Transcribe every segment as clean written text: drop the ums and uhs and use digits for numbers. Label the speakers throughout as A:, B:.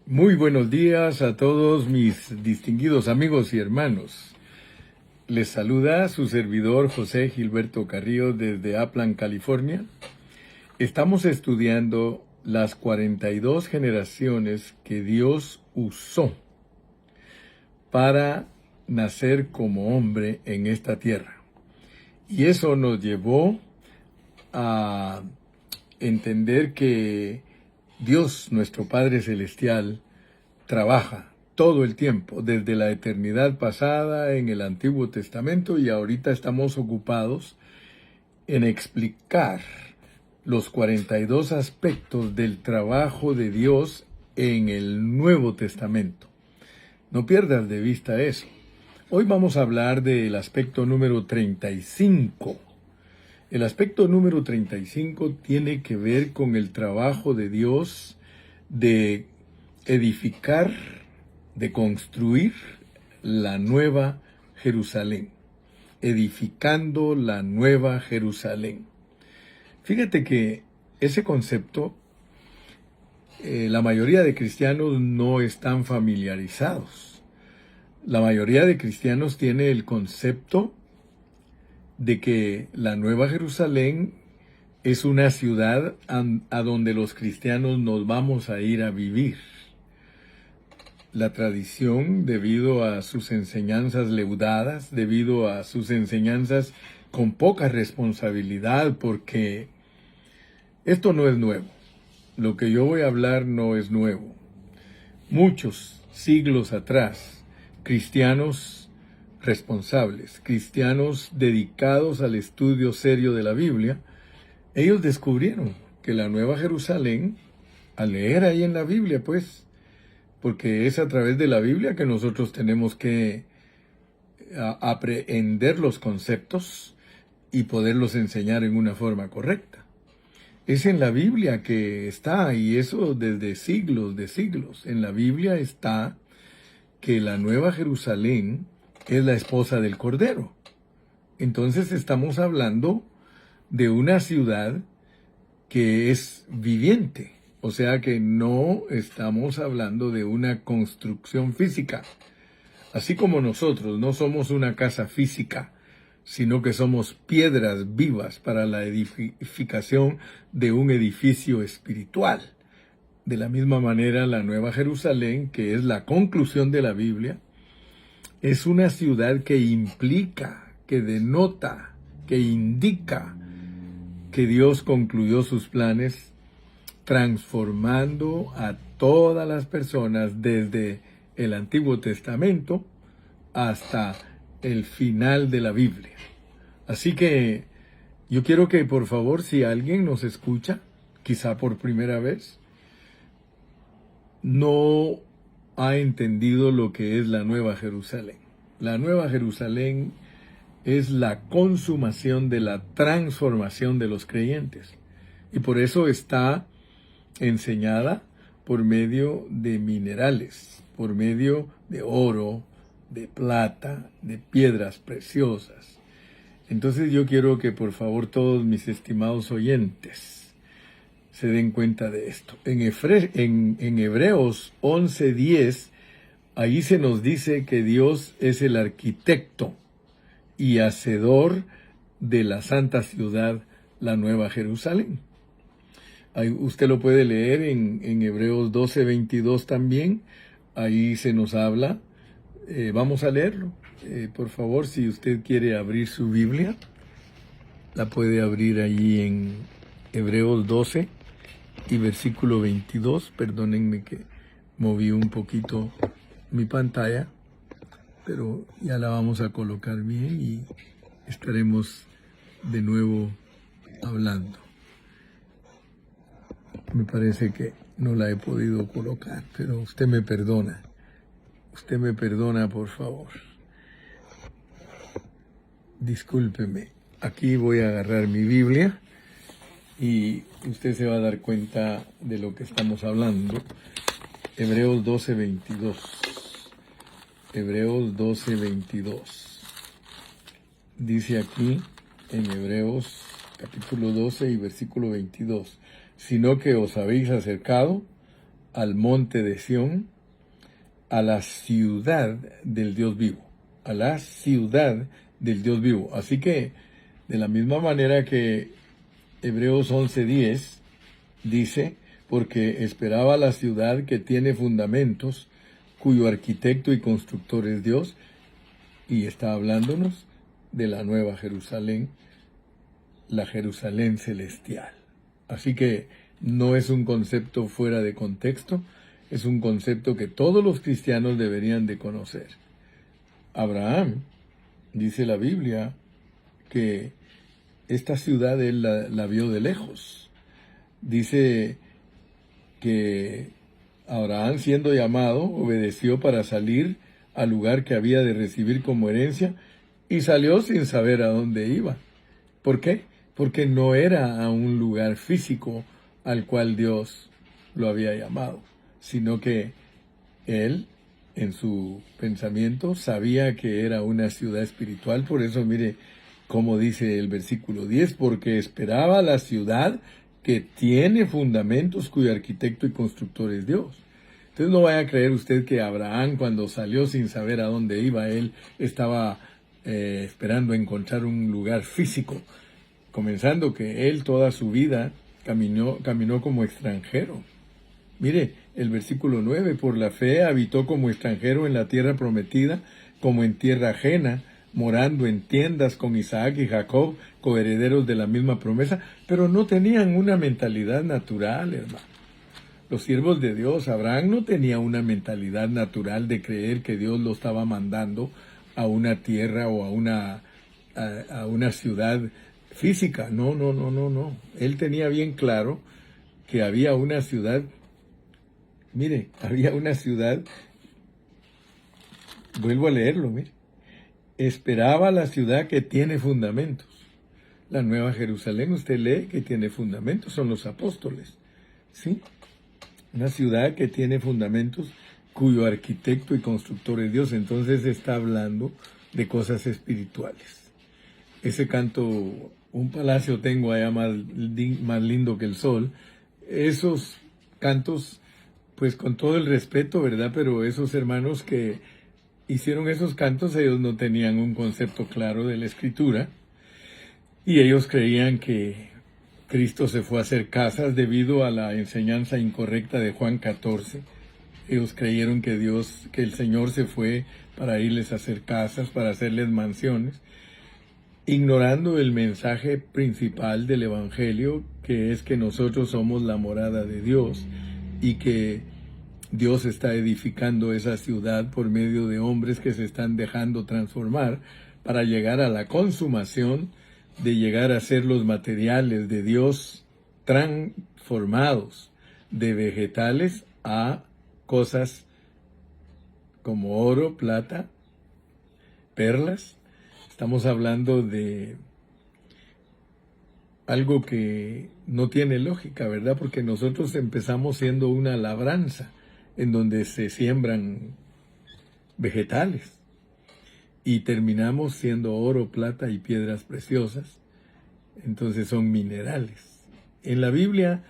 A: Muy buenos días a todos mis distinguidos amigos y hermanos. Les saluda su servidor José Gilberto Carrillo desde Upland, California. Estamos estudiando las 42 generaciones que Dios usó para nacer como hombre en esta tierra. Y eso nos llevó a entender que Dios, nuestro Padre Celestial, trabaja todo el tiempo, desde la eternidad pasada en el Antiguo Testamento, y ahorita estamos ocupados en explicar los 42 aspectos del trabajo de Dios en el Nuevo Testamento. No pierdas de vista eso. Hoy vamos a hablar del aspecto número 35. El aspecto número 35 tiene que ver con el trabajo de Dios de edificar, de construir la nueva Jerusalén, edificando la nueva Jerusalén. Fíjate que ese concepto, la mayoría de cristianos no están familiarizados. La mayoría de cristianos tiene el concepto de que la nueva Jerusalén es una ciudad a donde los cristianos nos vamos a ir a vivir. La tradición, debido a sus enseñanzas leudadas, debido a sus enseñanzas con poca responsabilidad, porque esto no es nuevo. Lo que yo voy a hablar no es nuevo. Muchos siglos atrás, cristianos responsables, cristianos dedicados al estudio serio de la Biblia, ellos descubrieron que la Nueva Jerusalén, al leer ahí en la Biblia, pues, porque es a través de la Biblia que nosotros tenemos que aprender los conceptos y poderlos enseñar en una forma correcta. Es en la Biblia que está, y eso desde siglos de siglos. En la Biblia está que la Nueva Jerusalén es la esposa del Cordero. Entonces estamos hablando de una ciudad que es viviente. O sea que no estamos hablando de una construcción física. Así como nosotros no somos una casa física, sino que somos piedras vivas para la edificación de un edificio espiritual. De la misma manera, la Nueva Jerusalén, que es la conclusión de la Biblia, es una ciudad que implica, que denota, que indica que Dios concluyó sus planes transformando a todas las personas desde el Antiguo Testamento hasta el final de la Biblia. Así que yo quiero que, por favor, si alguien nos escucha, quizá por primera vez, no ha entendido lo que es la Nueva Jerusalén. La Nueva Jerusalén es la consumación de la transformación de los creyentes. Y por eso está enseñada por medio de minerales, por medio de oro, de plata, de piedras preciosas. Entonces yo quiero que por favor todos mis estimados oyentes se den cuenta de esto. En Hebreos 11:10, ahí se nos dice que Dios es el arquitecto y hacedor de la santa ciudad, la Nueva Jerusalén. Ahí usted lo puede leer en Hebreos 12:22 también. Ahí se nos habla. Vamos a leerlo. Por favor, si usted quiere abrir su Biblia, la puede abrir allí en Hebreos 12 y versículo 22. Perdónenme que moví un poquito mi pantalla, pero ya la vamos a colocar bien y estaremos de nuevo hablando. Me parece que no la he podido colocar, pero usted me perdona. Usted me perdona, por favor. Discúlpeme. Aquí voy a agarrar mi Biblia y usted se va a dar cuenta de lo que estamos hablando. Hebreos 12:22. Hebreos 12:22. Dice aquí en Hebreos capítulo 12 y versículo 22. Sino que os habéis acercado al monte de Sión, a la ciudad del Dios vivo, a la ciudad del Dios vivo. Así que, de la misma manera que Hebreos 11:10 dice, porque esperaba la ciudad que tiene fundamentos, cuyo arquitecto y constructor es Dios, y está hablándonos de la nueva Jerusalén, la Jerusalén celestial. Así que no es un concepto fuera de contexto, es un concepto que todos los cristianos deberían de conocer. Abraham, dice la Biblia, que esta ciudad él la vio de lejos. Dice que Abraham, siendo llamado, obedeció para salir al lugar que había de recibir como herencia y salió sin saber a dónde iba. ¿Por qué? Porque no era a un lugar físico al cual Dios lo había llamado, sino que él, en su pensamiento, sabía que era una ciudad espiritual. Por eso mire cómo dice el versículo 10, porque esperaba la ciudad que tiene fundamentos, cuyo arquitecto y constructor es Dios. Entonces no vaya a creer usted que Abraham, cuando salió sin saber a dónde iba, él estaba esperando encontrar un lugar físico, comenzando que él toda su vida caminó como extranjero. Mire, el versículo 9, por la fe habitó como extranjero en la tierra prometida, como en tierra ajena, morando en tiendas con Isaac y Jacob, coherederos de la misma promesa, pero no tenían una mentalidad natural, hermano. Los siervos de Dios, Abraham no tenía una mentalidad natural de creer que Dios lo estaba mandando a una tierra o a una ciudad física. No. Él tenía bien claro que había una ciudad. Mire, había una ciudad, vuelvo a leerlo, mire. Esperaba la ciudad que tiene fundamentos. La Nueva Jerusalén, usted lee que tiene fundamentos, son los apóstoles. ¿Sí? Una ciudad que tiene fundamentos, cuyo arquitecto y constructor es Dios. Entonces está hablando de cosas espirituales. Ese canto, un palacio tengo allá más lindo que el sol. Esos cantos, pues con todo el respeto, ¿verdad? Pero esos hermanos que hicieron esos cantos, ellos no tenían un concepto claro de la escritura y ellos creían que Cristo se fue a hacer casas debido a la enseñanza incorrecta de Juan 14. Ellos creyeron que el Señor se fue para irles a hacer casas, para hacerles mansiones, ignorando el mensaje principal del Evangelio, que es que nosotros somos la morada de Dios y que Dios está edificando esa ciudad por medio de hombres que se están dejando transformar para llegar a la consumación de llegar a ser los materiales de Dios transformados de vegetales a cosas como oro, plata, perlas. Estamos hablando de algo que no tiene lógica, ¿verdad? Porque nosotros empezamos siendo una labranza en donde se siembran vegetales y terminamos siendo oro, plata y piedras preciosas. Entonces son minerales. En la Biblia,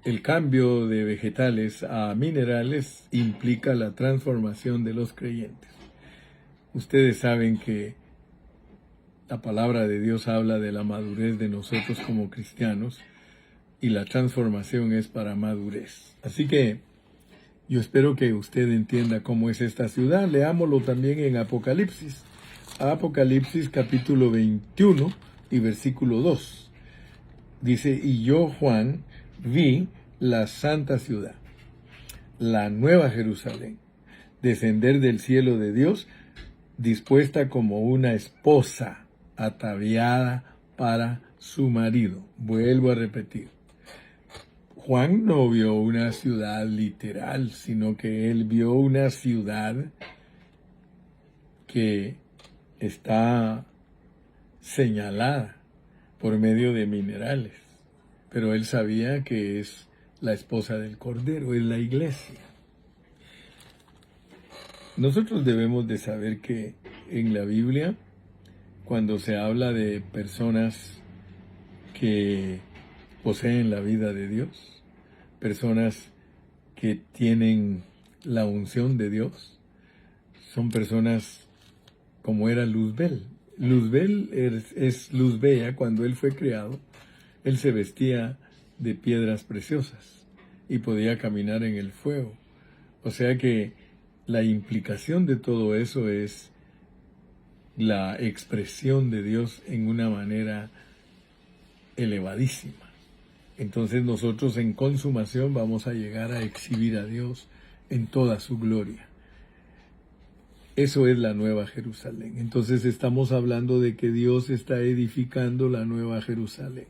A: el cambio de vegetales a minerales implica la transformación de los creyentes. Ustedes saben que la palabra de Dios habla de la madurez de nosotros como cristianos y la transformación es para madurez. Así que yo espero que usted entienda cómo es esta ciudad. Leámoslo también en Apocalipsis. Apocalipsis capítulo 21 y versículo 2. Dice, y yo, Juan, vi la santa ciudad, la nueva Jerusalén, descender del cielo de Dios, dispuesta como una esposa ataviada para su marido. Vuelvo a repetir. Juan no vio una ciudad literal, sino que él vio una ciudad que está señalada por medio de minerales. Pero él sabía que es la esposa del Cordero, es la iglesia. Nosotros debemos de saber que en la Biblia, cuando se habla de personas que poseen la vida de Dios, personas que tienen la unción de Dios son personas como era Luzbel. Luzbel es luz bella. Cuando él fue creado, él se vestía de piedras preciosas y podía caminar en el fuego. O sea que la implicación de todo eso es la expresión de Dios en una manera elevadísima. Entonces nosotros en consumación vamos a llegar a exhibir a Dios en toda su gloria. Eso es la Nueva Jerusalén. Entonces estamos hablando de que Dios está edificando la Nueva Jerusalén.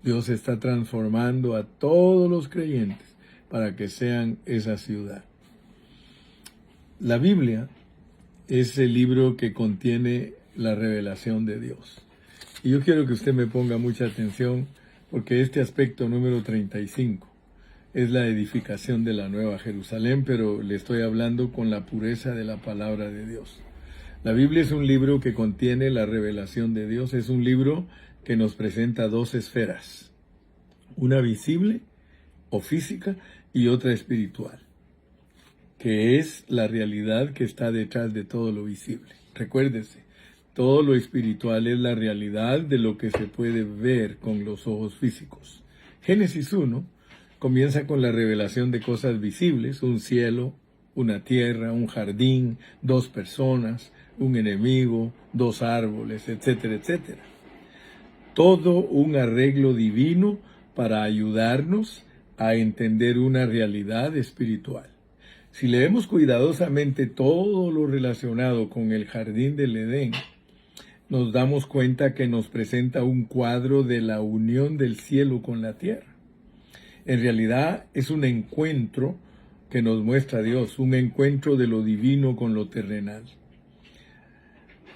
A: Dios está transformando a todos los creyentes para que sean esa ciudad. La Biblia es el libro que contiene la revelación de Dios. Y yo quiero que usted me ponga mucha atención, porque este aspecto número 35 es la edificación de la Nueva Jerusalén, pero le estoy hablando con la pureza de la palabra de Dios. La Biblia es un libro que contiene la revelación de Dios, es un libro que nos presenta dos esferas, una visible o física y otra espiritual, que es la realidad que está detrás de todo lo visible. Recuérdese, todo lo espiritual es la realidad de lo que se puede ver con los ojos físicos. Génesis 1 comienza con la revelación de cosas visibles, un cielo, una tierra, un jardín, dos personas, un enemigo, dos árboles, etcétera, etcétera. Todo un arreglo divino para ayudarnos a entender una realidad espiritual. Si leemos cuidadosamente todo lo relacionado con el jardín del Edén, nos damos cuenta que nos presenta un cuadro de la unión del cielo con la tierra. En realidad es un encuentro que nos muestra Dios, un encuentro de lo divino con lo terrenal.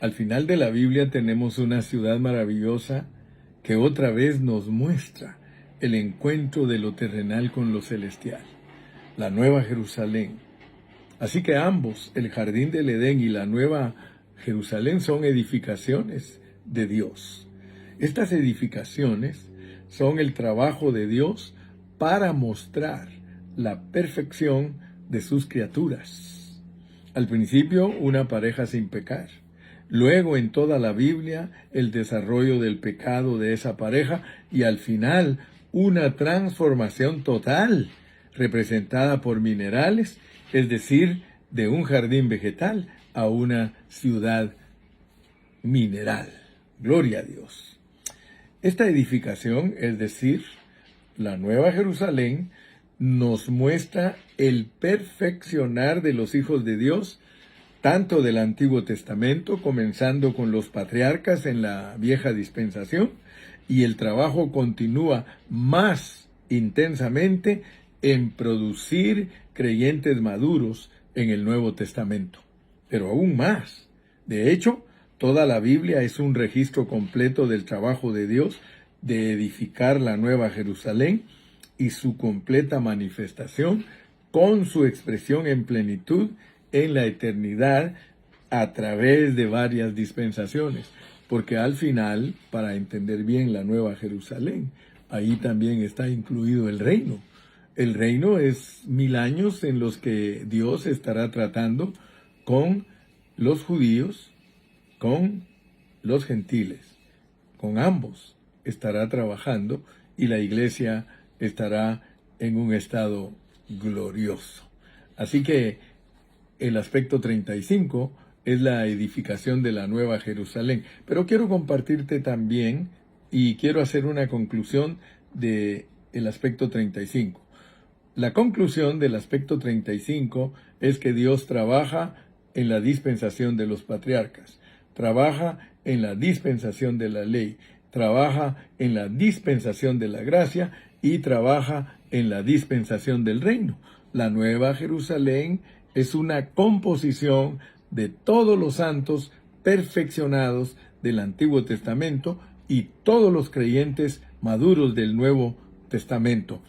A: Al final de la Biblia tenemos una ciudad maravillosa que otra vez nos muestra el encuentro de lo terrenal con lo celestial, la Nueva Jerusalén. Así que ambos, el jardín del Edén y la Nueva Jerusalén, son edificaciones de Dios. Estas edificaciones son el trabajo de Dios para mostrar la perfección de sus criaturas. Al principio, una pareja sin pecar. Luego, en toda la Biblia, el desarrollo del pecado de esa pareja y al final, una transformación total, representada por minerales, es decir, de un jardín vegetal a una ciudad mineral. Gloria a Dios. Esta edificación, es decir, la Nueva Jerusalén, nos muestra el perfeccionar de los hijos de Dios, tanto del Antiguo Testamento, comenzando con los patriarcas en la vieja dispensación, y el trabajo continúa más intensamente en producir creyentes maduros en el Nuevo Testamento. Pero aún más. De hecho, toda la Biblia es un registro completo del trabajo de Dios de edificar la Nueva Jerusalén y su completa manifestación con su expresión en plenitud en la eternidad a través de varias dispensaciones. Porque al final, para entender bien la Nueva Jerusalén, ahí también está incluido el reino. El reino es 1000 años en los que Dios estará tratando con los judíos, con los gentiles, con ambos estará trabajando y la iglesia estará en un estado glorioso. Así que el aspecto 35 es la edificación de la Nueva Jerusalén. Pero quiero compartirte también y quiero hacer una conclusión del aspecto 35. La conclusión del aspecto 35 es que Dios trabaja en la dispensación de los patriarcas, trabaja en la dispensación de la ley, trabaja en la dispensación de la gracia y trabaja en la dispensación del reino. La Nueva Jerusalén es una composición de todos los santos perfeccionados del Antiguo Testamento y todos los creyentes maduros del Nuevo Testamento.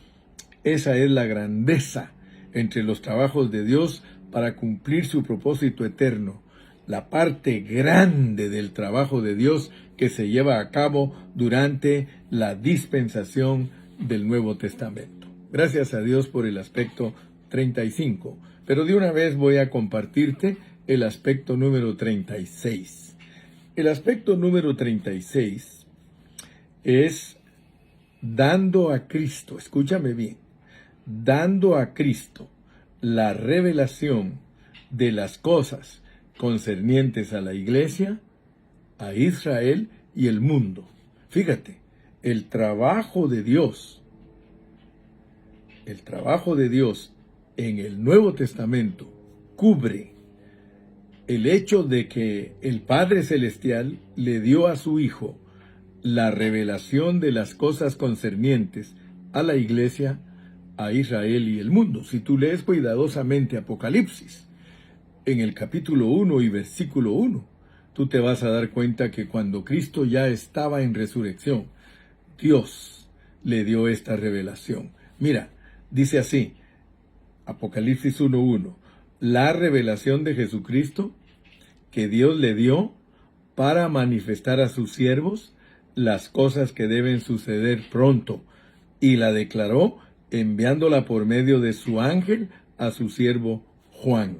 A: Esa es la grandeza entre los trabajos de Dios para cumplir su propósito eterno, la parte grande del trabajo de Dios que se lleva a cabo durante la dispensación del Nuevo Testamento. Gracias a Dios por el aspecto 35. Pero de una vez voy a compartirte el aspecto número 36. El aspecto número 36 es dando a Cristo, escúchame bien, dando a Cristo la revelación de las cosas concernientes a la iglesia, a Israel y el mundo. Fíjate, el trabajo de Dios en el Nuevo Testamento cubre el hecho de que el Padre Celestial le dio a su Hijo la revelación de las cosas concernientes a la iglesia, a Israel y el mundo. Si tú lees cuidadosamente Apocalipsis, en el capítulo 1 y versículo 1, tú te vas a dar cuenta que cuando Cristo ya estaba en resurrección, Dios le dio esta revelación. Mira, dice así, Apocalipsis 1:1, la revelación de Jesucristo que Dios le dio para manifestar a sus siervos las cosas que deben suceder pronto, y la declaró enviándola por medio de su ángel a su siervo Juan.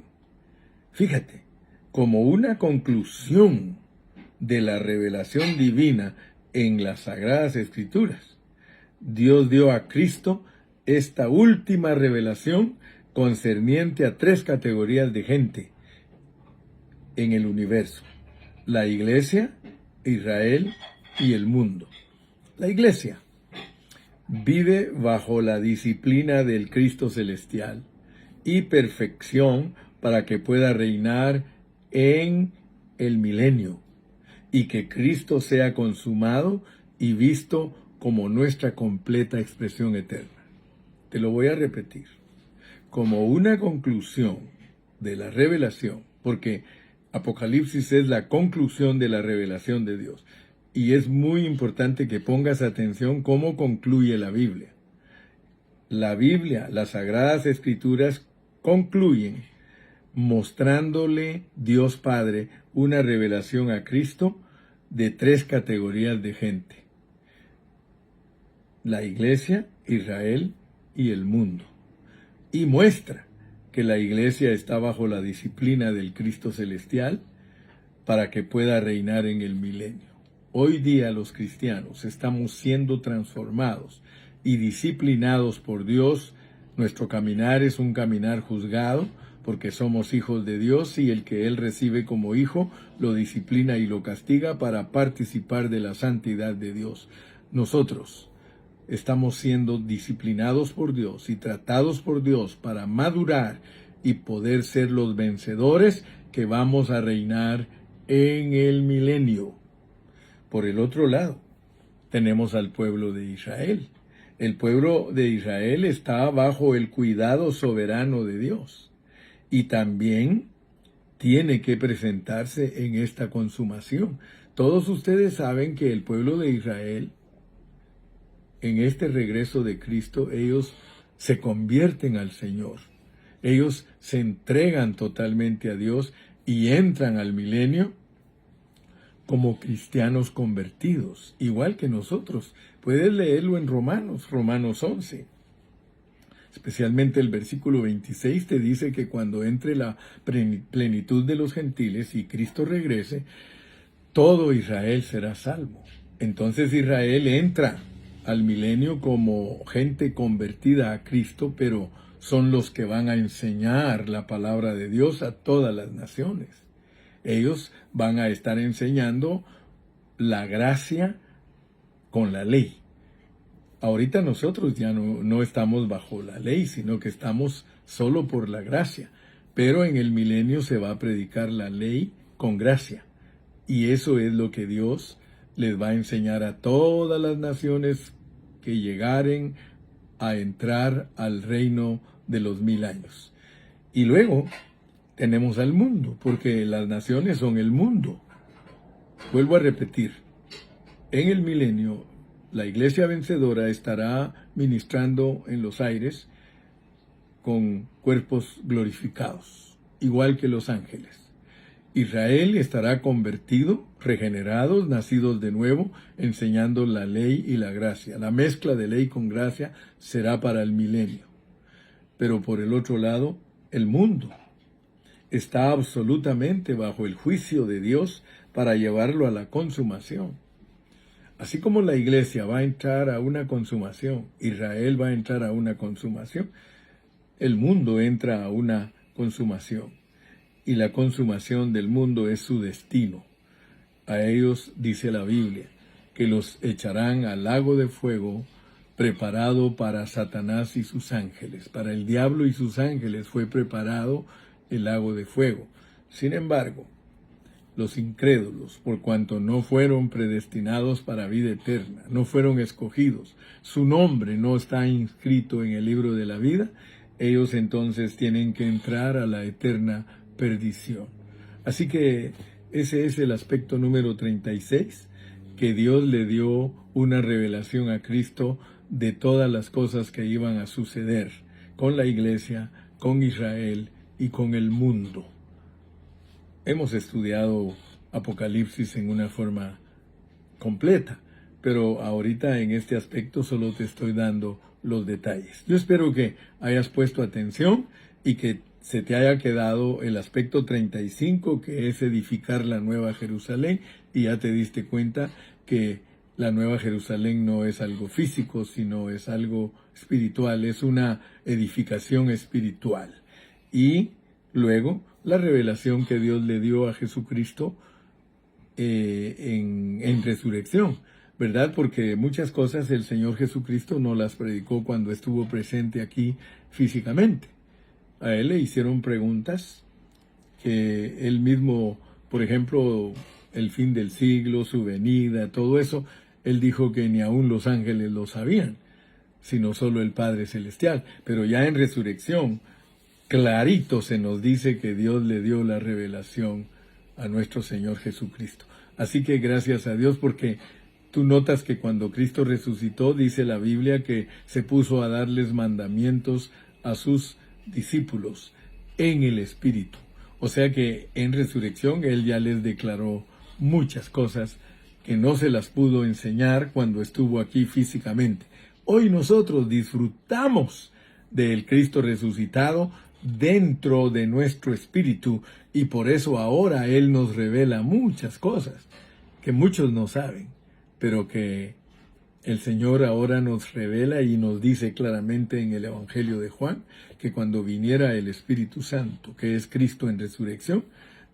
A: Fíjate, como una conclusión de la revelación divina en las Sagradas Escrituras, Dios dio a Cristo esta última revelación concerniente a 3 categorías de gente en el universo: la iglesia, Israel y el mundo. La iglesia vive bajo la disciplina del Cristo celestial y perfección para que pueda reinar en el milenio y que Cristo sea consumado y visto como nuestra completa expresión eterna. Te lo voy a repetir. Como una conclusión de la revelación, porque Apocalipsis es la conclusión de la revelación de Dios. Y es muy importante que pongas atención cómo concluye la Biblia. La Biblia, las Sagradas Escrituras concluyen mostrándole Dios Padre una revelación a Cristo de 3 categorías de gente: la iglesia, Israel y el mundo. Y muestra que la iglesia está bajo la disciplina del Cristo celestial para que pueda reinar en el milenio. Hoy día los cristianos estamos siendo transformados y disciplinados por Dios. Nuestro caminar es un caminar juzgado porque somos hijos de Dios, y el que Él recibe como hijo lo disciplina y lo castiga para participar de la santidad de Dios. Nosotros estamos siendo disciplinados por Dios y tratados por Dios para madurar y poder ser los vencedores que vamos a reinar en el milenio. Por el otro lado, tenemos al pueblo de Israel. El pueblo de Israel está bajo el cuidado soberano de Dios y también tiene que presentarse en esta consumación. Todos ustedes saben que el pueblo de Israel, en este regreso de Cristo, ellos se convierten al Señor. Ellos se entregan totalmente a Dios y entran al milenio como cristianos convertidos, igual que nosotros. Puedes leerlo en Romanos 11. Especialmente el versículo 26 te dice que cuando entre la plenitud de los gentiles y Cristo regrese, todo Israel será salvo. Entonces Israel entra al milenio como gente convertida a Cristo, pero son los que van a enseñar la palabra de Dios a todas las naciones. Ellos van a estar enseñando la gracia con la ley. Ahorita nosotros ya no estamos bajo la ley, sino que estamos solo por la gracia. Pero en el milenio se va a predicar la ley con gracia. Y eso es lo que Dios les va a enseñar a todas las naciones que llegaren a entrar al reino de los 1000 años. Y luego tenemos al mundo, porque las naciones son el mundo. Vuelvo a repetir, en el milenio la iglesia vencedora estará ministrando en los aires con cuerpos glorificados, igual que los ángeles. Israel estará convertido, regenerados, nacidos de nuevo, enseñando la ley y la gracia. La mezcla de ley con gracia será para el milenio. pero por el otro lado, el mundo está absolutamente bajo el juicio de Dios para llevarlo a la consumación. Así como la iglesia va a entrar a una consumación, Israel va a entrar a una consumación, el mundo entra a una consumación. Y la consumación del mundo es su destino. A ellos, dice la Biblia, que los echarán al lago de fuego preparado para Satanás y sus ángeles. Para el diablo y sus ángeles fue preparado el lago de fuego. Sin embargo, los incrédulos, por cuanto no fueron predestinados para vida eterna, no fueron escogidos, su nombre no está inscrito en el libro de la vida, ellos entonces tienen que entrar a la eterna perdición. Así que ese es el aspecto número 36, que Dios le dio una revelación a Cristo de todas las cosas que iban a suceder con la iglesia, con Israel y con el mundo. Hemos estudiado Apocalipsis en una forma completa, pero ahorita en este aspecto solo te estoy dando los detalles. Yo espero que hayas puesto atención y que se te haya quedado el aspecto 35, que es edificar la Nueva Jerusalén, y ya te diste cuenta que la Nueva Jerusalén no es algo físico, sino es algo espiritual, es una edificación espiritual. Y luego, la revelación que Dios le dio a Jesucristo en resurrección, ¿verdad? Porque muchas cosas el Señor Jesucristo no las predicó cuando estuvo presente aquí físicamente. A Él le hicieron preguntas que Él mismo, por ejemplo, el fin del siglo, su venida, todo eso, Él dijo que ni aún los ángeles lo sabían, sino solo el Padre Celestial. Pero ya en resurrección, clarito se nos dice que Dios le dio la revelación a nuestro Señor Jesucristo. Así que gracias a Dios, porque tú notas que cuando Cristo resucitó, dice la Biblia que se puso a darles mandamientos a sus discípulos en el Espíritu. O sea que en resurrección Él ya les declaró muchas cosas que no se las pudo enseñar cuando estuvo aquí físicamente. Hoy nosotros disfrutamos del Cristo resucitado dentro de nuestro espíritu, y por eso ahora Él nos revela muchas cosas que muchos no saben, pero que el Señor ahora nos revela y nos dice claramente en el Evangelio de Juan que cuando viniera el Espíritu Santo, que es Cristo en resurrección,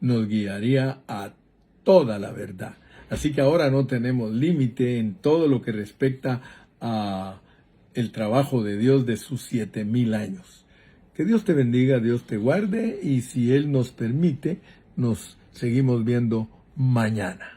A: nos guiaría a toda la verdad. Así que ahora no tenemos límite en todo lo que respecta a el trabajo de Dios de sus 7,000 años. Que Dios te bendiga, Dios te guarde, y si Él nos permite, nos seguimos viendo mañana.